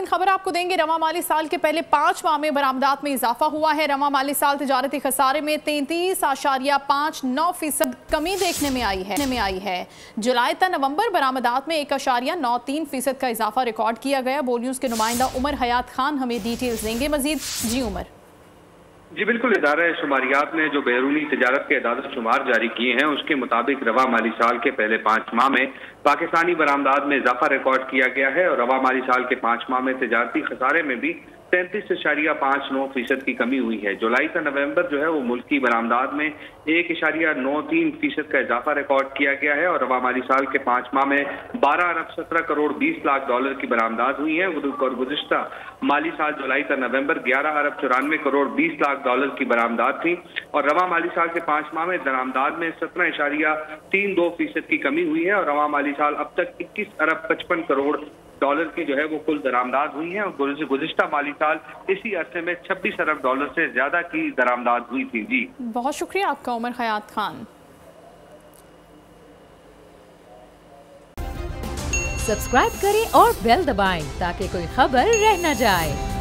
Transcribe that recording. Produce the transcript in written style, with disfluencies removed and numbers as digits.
खबर आपको देंगे। रवां माली साल के पहले 5 माह में बरामदात में इजाफा हुआ है। रवां माली साल तिजारती खसारे में 33.59% कमी देखने में आई है। जुलाई तक नवंबर बरामदात में 1.93% का इजाफा रिकॉर्ड किया गया। बोल न्यूज के नुमाइंदा उमर हयात खान हमें डिटेल्स देंगे मजीद। जी उमर। जी बिल्कुल, इदारा शुमारियात ने जो बैरूनी तिजारत के अदाद शुमार जारी किए हैं उसके मुताबिक रवा माली साल के पहले 5 माह में पाकिस्तानी बरामदात में इजाफा रिकॉर्ड किया गया है और रवा माली साल के 5 माह में तिजारती खसारे में भी 33.59% की कमी हुई है। जुलाई से नवंबर जो है वो मुल्की बरामदात में 1.93% का इजाफा रिकॉर्ड किया गया है और रवा माली साल के 5 माह में 12 अरब 17 करोड़ 20 लाख डॉलर की बरामदात हुई है और गुज़िश्ता माली साल जुलाई से नवंबर 11 अरब 94 करोड़ 20 लाख डॉलर की बरामदात थी और रवा माली साल के 5 माह में बरामदात में 17.32% की कमी हुई है और रवा माली साल अब तक 21 अरब 55 करोड़ डॉलर की जो है वो कुल दरामदात हुई है और गुज़िश्ता माली साल इसी अरसे में 26 अरब डॉलर से ज्यादा की दरामदात हुई थी। जी बहुत शुक्रिया आपका उमर हयात खान। सब्सक्राइब करें और बेल दबाएं ताकि कोई खबर रह न जाए।